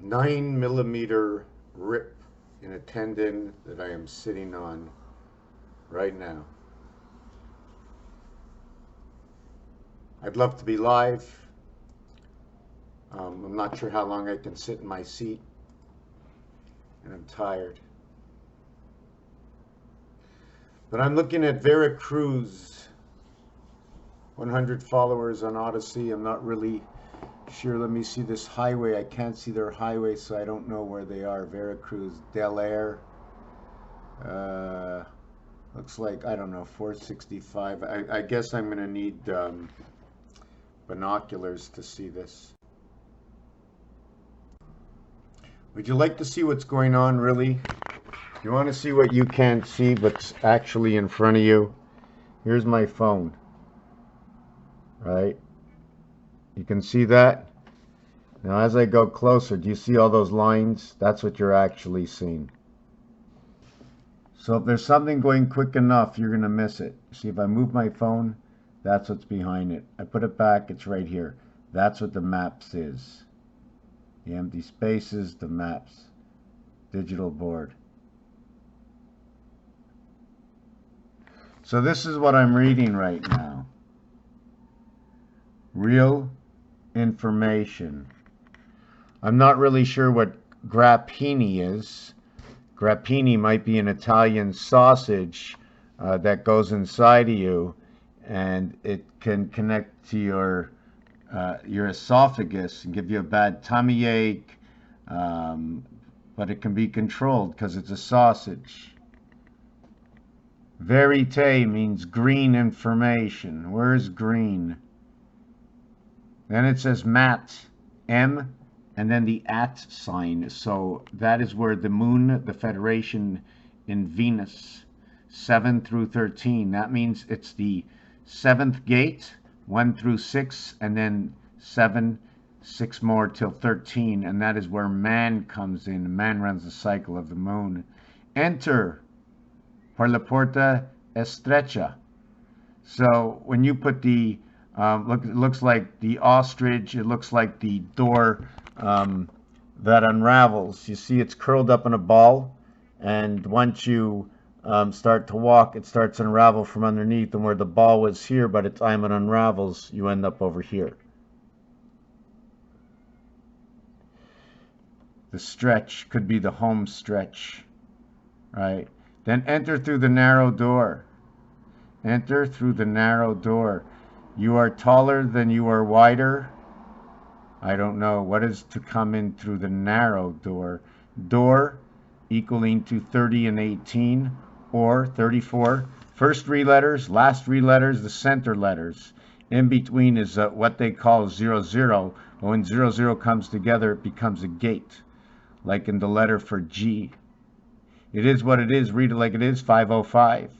9 millimeter rip in a tendon that I am sitting on right now. I'd love to be live. I'm not sure how long I can sit in my seat, and I'm tired. But I'm looking at Vera Cruz, 100 followers on Odyssey. I'm not really sure. Let me see this highway. I can't see their highway, so I don't know where they are. Vera Cruz, Del Air. Looks like, I don't know, 465. I guess I'm going to need binoculars to see this. Would you like to see what's going on, really? You want to see what you can't see, what's actually in front of you? Here's my phone. Right? You can see that? Now as I go closer, do you see all those lines? That's what you're actually seeing. So if there's something going quick enough, you're going to miss it. See, if I move my phone, that's what's behind it. I put it back, it's right here. That's what the maps is. The empty spaces, the maps. Digital board. So this is what I'm reading right now. Real information. I'm not really sure what grappini is. Grappini might be an Italian sausage that goes inside of you, and it can connect to your esophagus and give you a bad tummy ache, but it can be controlled because it's a sausage. Verite means green information. Where's green? Then it says mat, M, and then the at sign. So that is where the moon, the Federation in Venus, 7 through 13. That means it's the 7th gate, 1 through 6, and then 7, 6 more till 13. And that is where man comes in. Man runs the cycle of the moon. Enter por la puerta estrecha. So when you put the it looks like the ostrich, it looks like the door that unravels. You see it's curled up in a ball, and once you start to walk, it starts to unravel from underneath, and where the ball was here, by the time it unravels, you end up over here. The stretch could be the home stretch, right? Then enter through the narrow door. Enter through the narrow door. You are taller than you are wider. I don't know. What is to come in through the narrow door? Door equaling to 30 and 18, or 34. First 3 letters, last 3 letters, the center letters. In between is what they call 00. But when 00 comes together, it becomes a gate, like in the letter for G. It is what it is. Read it like it is. 505.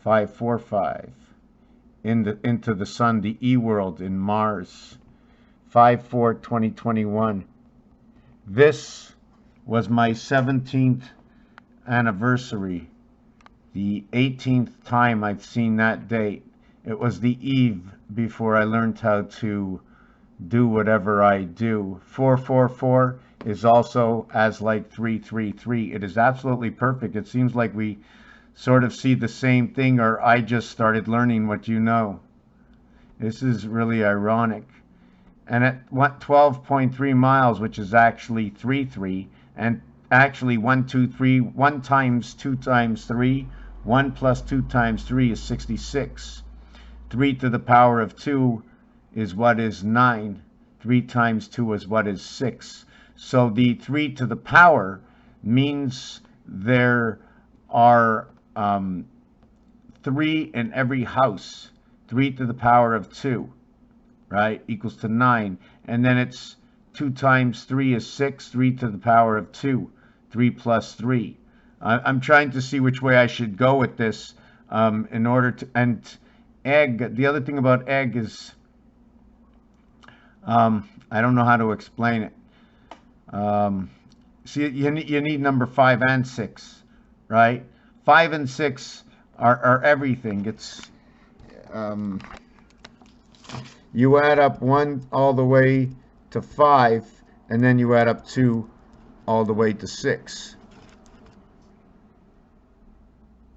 545. Into the sun, the E world in Mars. 5/4/2021. This was my 17th anniversary. The 18th time I've seen that date. It was the eve before I learned how to do whatever I do. 444 is also as like 333. It is absolutely perfect. It seems like we sort of see the same thing, or I just started learning what you know. This is really ironic. And at 12.3 miles, which is actually 33, and actually 1, 2, 3, 1 times 2 times 3, 1 plus 2 times 3 is 66. 3 to the power of 2 is what is 9. 3 times 2 is what is 6. So the 3 to the power means there are 3 in every house. 3 to the power of 2, right, equals to 9. And then it's 2 times 3 is 6. 3 to the power of 2. 3 plus 3. I'm trying to see which way I should go with this in order to... And egg, the other thing about egg is... I don't know how to explain it. See, you need number 5 and 6, right? 5 and 6 are everything. It's you add up 1 all the way to 5, and then you add up 2 all the way to 6.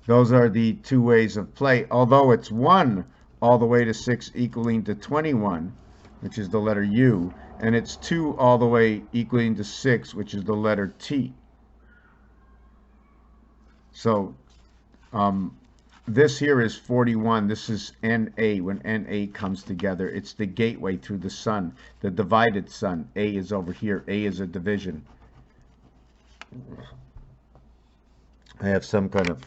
Those are the 2 ways of play, although it's 1 all the way to 6 equaling to 21, which is the letter U, and it's 2 all the way equaling to 6, which is the letter T. So this here is 41. This is NA. When NA comes together, it's the gateway through the sun, the divided sun. A is over here. A is a division. I have some kind of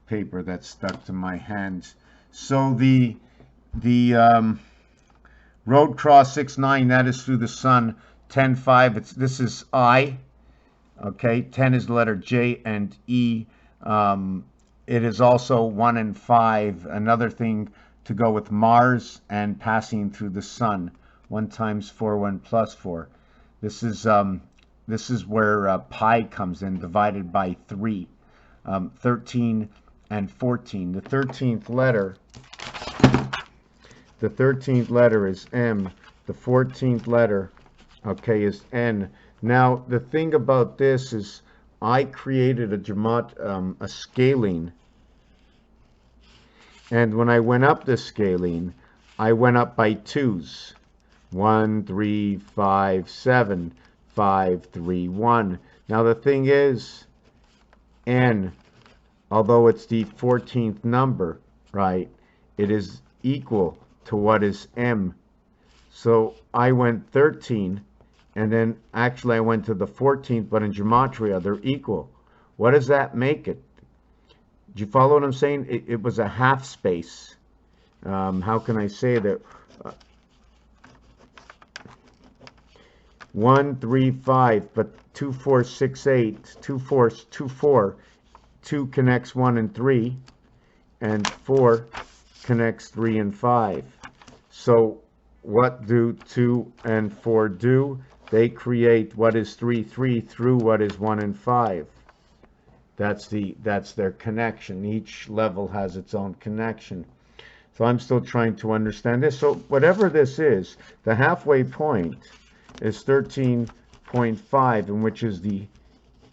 paper that's stuck to my hands. So the road cross 6-9, that is through the sun. 10-5, this is I. Okay, 10 is the letter J and E. It is also 1 and 5. Another thing to go with Mars and passing through the sun. 1 times 4, 1 plus 4. This is where pi comes in, divided by 3. 13 and 14. The 13th letter is M. The 14th letter, okay, is N. Now the thing about this is I created a scaling, and when I went up the scaling, I went up by 2s. 1, 3, 5, 7, 5, 3, 1. Now the thing is, N, although it's the 14th number, right, it is equal to what is M. So I went 13, and then actually I went to the 14th, but in gematria they're equal. What does that make it? Do you follow what I'm saying? It was a half space. How can I say that? 1, 3, 5, but 2, 4, 6, 8. 2, 4, 2, 4. 2 connects 1 and 3, and 4 connects 3 and 5. So what do 2 and 4 do? They create what is 3, 3 through what is 1 and 5. That's their connection. Each level has its own connection. So I'm still trying to understand this. So whatever this is, the halfway point is 13.5, in which is the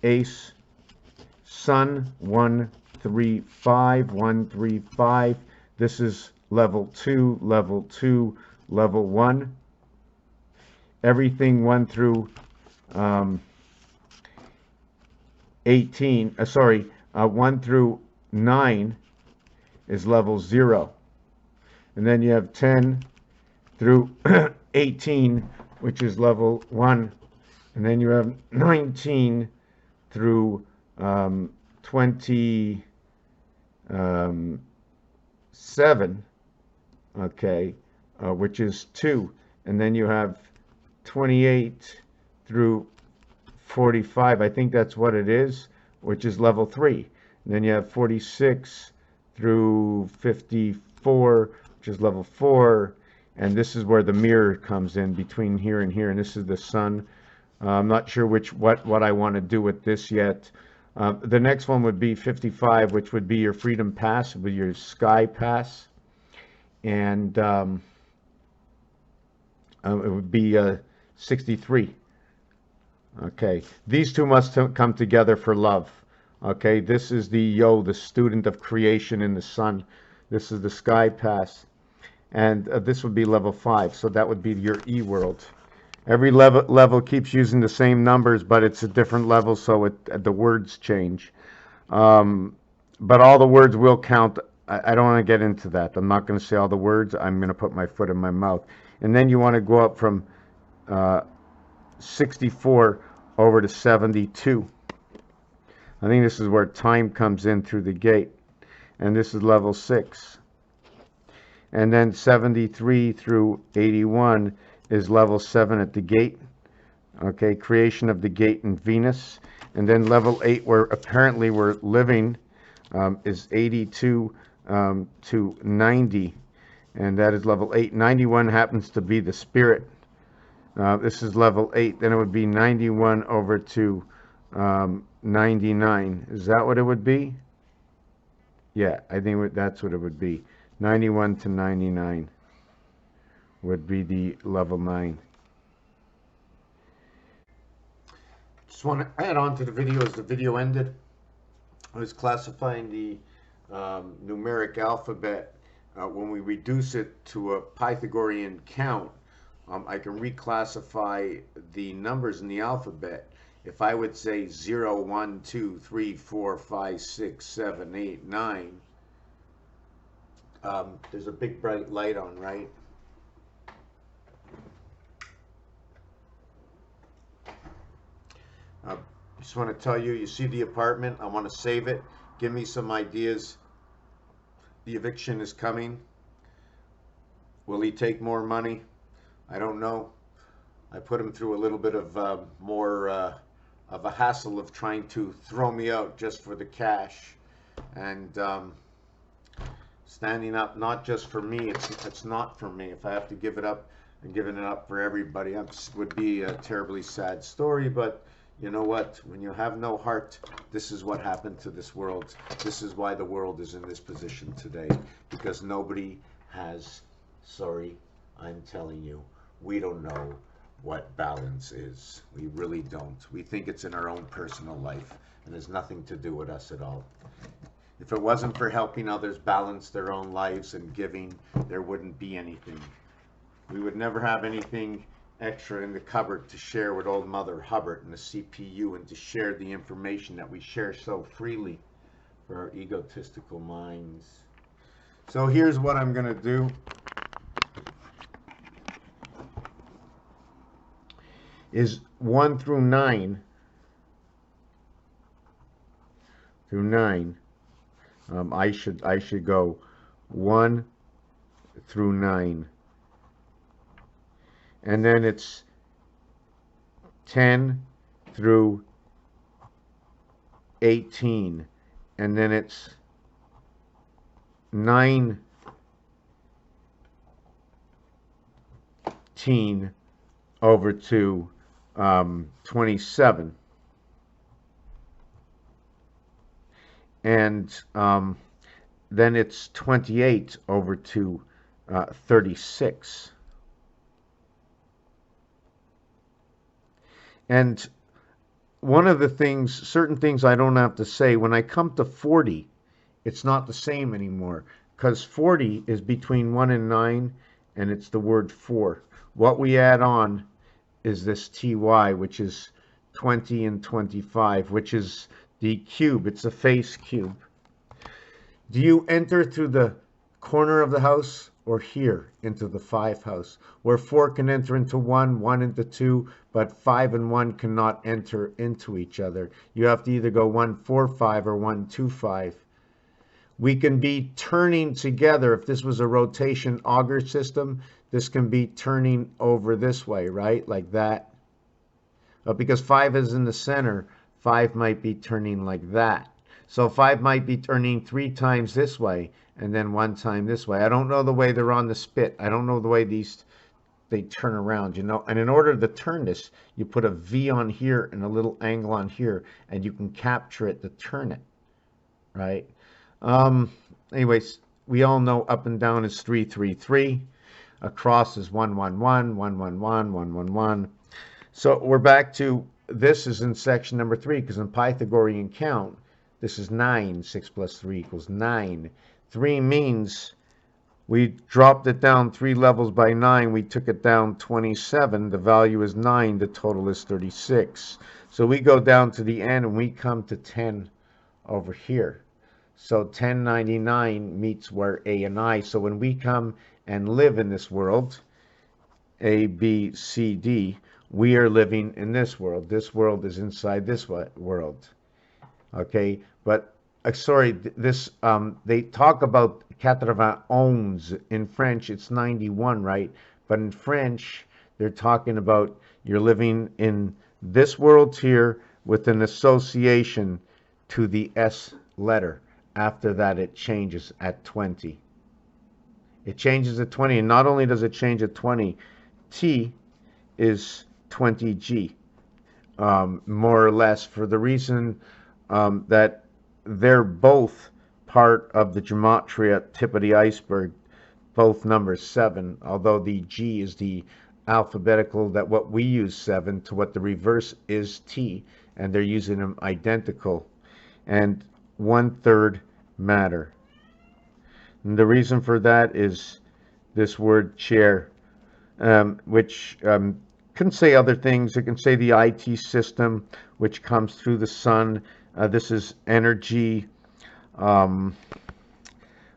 ace sun 1, 3, 5, 1, 3, 5. This is level 2, level 2, level 1. Everything 1 through 1 through 9 is level 0. And then you have 10 through 18, which is level 1. And then you have 19 through 27, okay, which is 2. And then you have 28 through 45, I think that's what it is, which is level 3. And then you have 46 through 54, which is level 4. And this is where the mirror comes in between here and here. And this is the sun. I'm not sure what I want to do with this yet. The next one would be 55, which would be your freedom pass, with your sky pass. And it would be 63. Okay, these two must come together for love. Okay, this is the student of creation in the sun. This is the sky pass, and this would be level 5. So that would be your E world. Every level keeps using the same numbers, but it's a different level, so the words change. But all the words will count. I don't want to get into that. I'm not going to say all the words. I'm going to put my foot in my mouth. And then you want to go up from 64 over to 72. I think this is where time comes in through the gate. And this is level 6. And then 73 through 81 is level 7 at the gate. Okay, creation of the gate in Venus. And then level 8, where apparently we're living, is 82 to 90. And that is level 8. 91 happens to be the spirit. This is level 8. Then it would be 91 over to 99. Is that what it would be? Yeah, I think that's what it would be. 91 to 99 would be the level 9. Just want to add on to the video as the video ended. I was classifying the numeric alphabet. When we reduce it to a Pythagorean count, I can reclassify the numbers in the alphabet. If I would say 0, 1, 2, 3, 4, 5, 6, 7, 8, 9, there's a big bright light on, right? Just want to tell you, you see the apartment, I want to save it. Give me some ideas. The eviction is coming. Will he take more money? I don't know. I put him through a little bit of more of a hassle of trying to throw me out just for the cash, and standing up not just for me. It's not for me. If I have to give it up and giving it up for everybody, it would be a terribly sad story. But you know what? When you have no heart, this is what happened to this world. This is why the world is in this position today, because nobody has, sorry, I'm telling you, we don't know what balance is. We really don't. We think it's in our own personal life, and has nothing to do with us at all. If it wasn't for helping others balance their own lives and giving, there wouldn't be anything. We would never have anything extra in the cupboard to share with old Mother Hubbard and the CPU, and to share the information that we share so freely for our egotistical minds. So here's what I'm going to do. Is 1 through 9 I should go 1 through 9, and then it's 10 through 18, and then it's 19 over to 27, and then it's 28 over to 36. And one of the things, certain things I don't have to say, when I come to 40, it's not the same anymore, because 40 is between 1 and 9, and it's the word 4. What we add on is this ty, which is 20 and 25, which is the cube. It's a face cube. Do you enter through the corner of the house, or here into the 5 house, where 4 can enter into 1, 1 into 2, but 5 and 1 cannot enter into each other? You have to either go 1, 4, 5 or 1, 2, 5. We can be turning together. If this was a rotation auger system, this can be turning over this way, right? Like that. But because 5 is in the center, 5 might be turning like that. So 5 might be turning 3 times this way, and then 1 time this way. I don't know the way they're on the spit. I don't know the way they turn around, you know. And in order to turn this, you put a V on here and a little angle on here, and you can capture it to turn it, right? Anyways, we all know up and down is 3, 3, 3. Across is 1, 1, 1, 1, 1, 1, 1, 1, 1. So we're back to, this is in section number 3, because in Pythagorean count, this is 9. 6 plus 3 equals 9. 3 means we dropped it down 3 levels by 9. We took it down 27. The value is 9. The total is 36. So we go down to the end, and we come to 10 over here. So 1099 meets where A and I. So when we come and live in this world, A, B, C, D, we are living in this world. This world is inside this world. Okay, but sorry, this they talk about 91 in French. It's 91, right? But in French, they're talking about you're living in this world here with an association to the S letter. After that, it changes at 20. It changes at 20, and not only does it change at 20, T is 20G, more or less, for the reason that they're both part of the gematria tip of the iceberg, both numbers 7, although the G is the alphabetical, that what we use 7 to what the reverse is T, and they're using them identical, and 1/3 matter. And the reason for that is this word chair, which can say other things. It can say the IT system, which comes through the sun. This is energy. Um,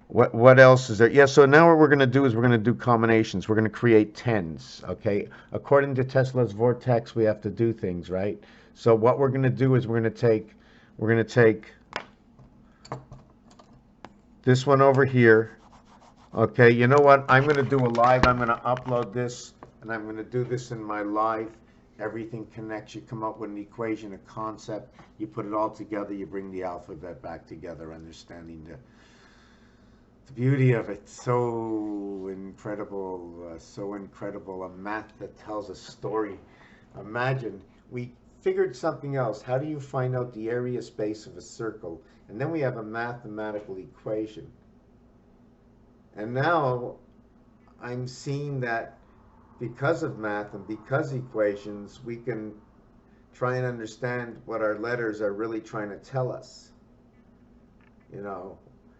what else is there? Yeah, so now what we're going to do is we're going to do combinations. We're going to create tens, okay? According to Tesla's vortex, we have to do things, right? So what we're going to do is we're going to take this one over here. Okay, you know what? I'm going to do a live. I'm going to upload this, and I'm going to do this in my live. Everything connects. You come up with an equation, a concept. You put it all together. You bring the alphabet back together, understanding the beauty of it. So incredible, so incredible. A math that tells a story. Imagine we figured something else. How do you find out the area space of a circle? And then we have a mathematical equation. And now I'm seeing that because of math and because equations, we can try and understand what our letters are really trying to tell us. You know,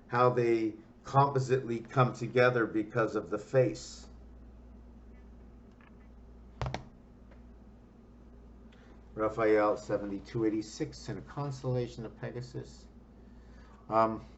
how they compositely come together because of the face. Raphael 7286 in a constellation of Pegasus.